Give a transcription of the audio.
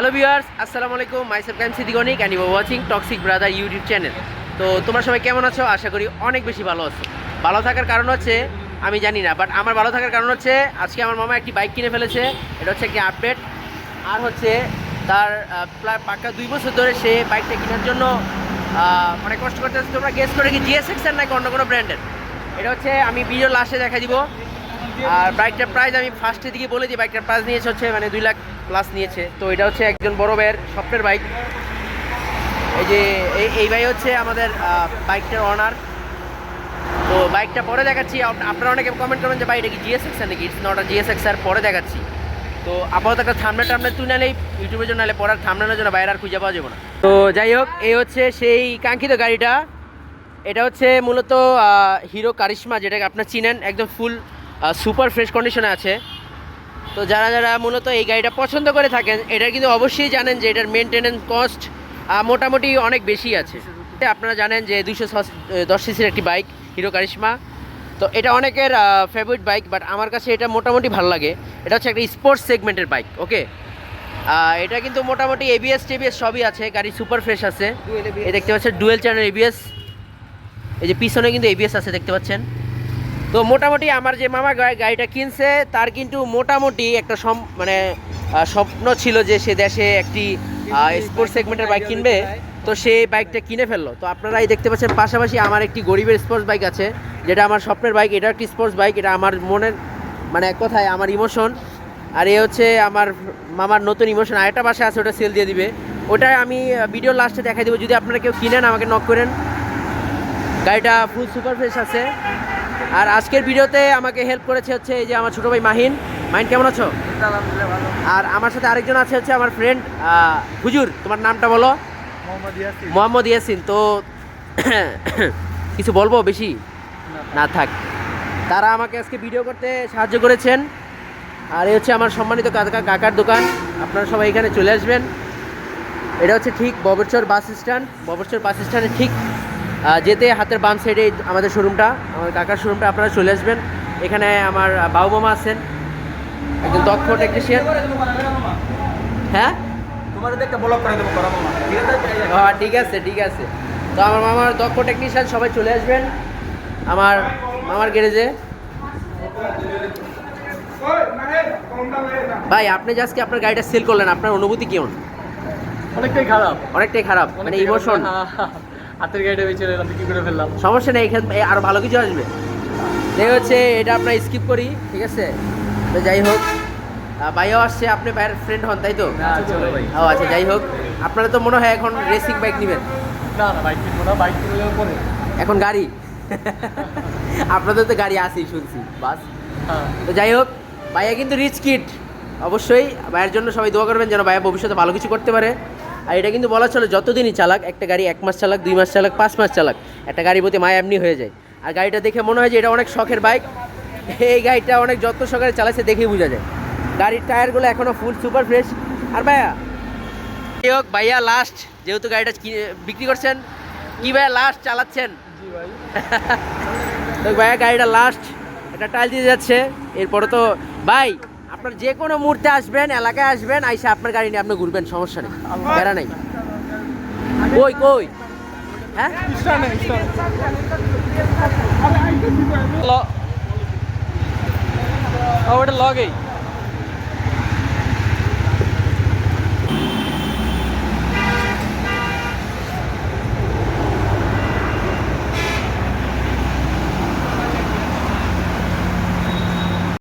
Hello viewers, আসসালামু আলাইকুম। Myself Kaim Siddique and you are watching toxic brother YouTube channel. তো তোমরা সবাই কেমন আছো? আশা করি অনেক বেশি ভালো আছো। ভালো থাকার কারণ হচ্ছে আমি জানি না, বাট আমার ভালো থাকার কারণ হচ্ছে আজকে আমার মামা একটি বাইক কিনে ফেলেছে। এটা হচ্ছে একটি আপডেট। আর হচ্ছে তার প্রায় পাক্কা 2 বছর ধরে সে বাইকটা কেনার জন্য অনেক কষ্ট করতেছে। তোমরা গেস করে কি GSX-এর নাকি অন্য কোনো ব্র্যান্ডের? এটা হচ্ছে আমি ভিডিও লাস্টে দেখা দিব। আর বাইকটার প্রাইস আমি ফার্স্টের দিকে বলে দিই। বাইকটার প্রাইস নিয়েছে হচ্ছে মানে 2 লাখ প্লাস নিয়েছে। তো এটা হচ্ছে একজন বড় ভাইয়ের স্বপ্নের বাইক। এই যে এই ভাই হচ্ছে আমাদের বাইকটার অনার। তো বাইকটা পরে দেখাচ্ছি। আপনারা অনেকে কমেন্ট করবেন যে ভাই এটা কি GSX নাকি? ইটস নট আ GSX, আর পরে দেখাচ্ছি। তো আপাতত একটা থাম্বনেল তুলে নেই ইউটিউবের জন্য, নাহলে পড়ার থাম্বনেলের জন্য বাইরে আর খুঁজে পাওয়া যাবে না। তো যাই হোক, এই হচ্ছে সেই কাঙ্ক্ষিত গাড়িটা। এটা হচ্ছে মূলত হিরো কারিশমা, যেটাকে আপনার চিনেন, একদম ফুল সুপার ফ্রেশ কন্ডিশনে আছে। তো যারা যারা মূলত এই গাড়িটা পছন্দ করে থাকেন, এটা কিন্তু অবশ্যই জানেন যে এটার মেনটেনেন্স কস্ট মোটামুটি অনেক বেশি আছে। আপনারা জানেন যে 210 সিসির একটি বাইক হিরো কারিশমা। তো এটা অনেকের ফেভারিট বাইক, বাট আমার কাছে এটা মোটামুটি ভালো লাগে। এটা হচ্ছে একটা স্পোর্টস সেগমেন্টের বাইক। ওকে, এটা কিন্তু মোটামুটি ABS টেবিএস সবই আছে। গাড়ি সুপার ফ্রেশ আছে। এই দেখতে পাচ্ছেন ডুয়েল চ্যানেল ABS। এই যে পিছনে কিন্তু ABS আছে, দেখতে পাচ্ছেন। তো মোটামুটি আমার যে মামা গাড়িটা কিনছে, তার কিন্তু মোটামুটি একটা স্বপ্ন ছিল যে সে দেশে একটি স্পোর্টস সেগমেন্টের বাইক কিনবে। তো সে বাইকটা কিনে ফেললো। তো আপনারাই দেখতে পাচ্ছেন পাশাপাশি আমার একটি গরিবের স্পোর্টস বাইক আছে, যেটা আমার স্বপ্নের বাইক। এটা একটি স্পোর্টস বাইক। এটা আমার মনের এক কথায় আমার ইমোশন। আর এ হচ্ছে আমার মামার নতুন ইমোশন। আরেকটা বাসা আছে, ওটা সেল দিয়ে দিবে। ওটা আমি ভিডিও লাস্টে দেখাই দেবো। যদি আপনারা কেউ কিনেন আমাকে নক করেন। গাড়িটা ফুল সুপার ফ্রেশ আছে। আর আজকের ভিডিওতে আমাকে হেল্প করেছে হচ্ছে এই যে আমার ছোটো ভাই মাহিন। কেমন আছো? আর আমার সাথে আরেকজন আছে হচ্ছে আমার ফ্রেন্ড হুজুর। তোমার নামটা বলো। মোহাম্মদ ইয়াসিন। তো কিছু বলবো বেশি না থাক। তারা আমাকে আজকে ভিডিও করতে সাহায্য করেছেন। আর এই হচ্ছে আমার সম্মানিত কাকার দোকান। আপনারা সবাই এখানে চলে আসবেন। এটা হচ্ছে ঠিক ববরচর বাস স্ট্যান্ডের ঠিক যেতে হাতের বাম সাইডে আমাদের শোরুমটা, আমার কাকার শোরুমটা। আপনারা চলে আসবেন। এখানে আমার বাবু মামা আছেন, একজন দক্ষ টেকনিশিয়ান। হ্যাঁ, ঠিক আছে। তো আমার মামার দক্ষ টেকনিশিয়ান, সবাই চলে আসবেন আমার মামার গ্যারেজে। ভাই, আপনি যে আজকে আপনার গাড়িটা সেল করলেন, আপনার অনুভূতি কেমন? অনেকটাই খারাপ, মানে ইমোশন। হাতের গাড়িটা বেঁচে বিক্রি করে ফেললাম। সমস্যা নেই, এখানে আরো ভালো কিছু আসবে। এই হচ্ছে এটা আপনার স্কিপ করি, ঠিক আছে? তো যাই হোক, ভাইও আসছে। আপনি ভাইয়ের ফ্রেন্ড হন, তাই তো? ও আচ্ছা, যাই হোক। আপনারা তো মনে হয় এখন রেসিং বাইক নেবেন? না, বাইক কিনবো না, বাইক কিনলে পরে এখন গাড়ি। আপনাদের তো গাড়ি আছেই শুনছি, বাস। তো যাই হোক, ভাইয়া কিন্তু রিচ কিড। অবশ্যই ভাইয়ের জন্য সবাই দোয়া করবেন যেন ভাইয়া ভবিষ্যতে ভালো কিছু করতে পারে। আর এটা কিন্তু বলা চলে যতদিনই চালাক, একটা গাড়ি 1 মাস চালাক, 2 মাস চালাক, 5 মাস চালাক, একটা গাড়ির প্রতি মায়া এমনি হয়ে যায়। আর গাড়িটা দেখে মনে হয় যে এটা অনেক শখের বাইক। এই গাড়িটা অনেক যত্ন সহকারে চালাচ্ছে, দেখেই বোঝা যায়। গাড়ির টায়ারগুলো এখনও ফুল সুপার ফ্রেশ। আর ভাইয়া, যাই হোক, ভাইয়া লাস্ট যেহেতু গাড়িটা বিক্রি করছেন, কি ভাইয়া লাস্ট চালাচ্ছেন? জি ভাই। তো ভাইয়া গাড়িটা লাস্ট একটা টাইল দিয়ে যাচ্ছে। এরপরে তো ভাই আপনার যে কোনো মুহূর্তে আসবেন, এলাকায় আসবেন, আইসা আপনার গাড়ি নিয়ে আপনি ঘুরবেন, সমস্যা নেই, বেড়া নেই। কই হ্যাঁ, ওটা লগেই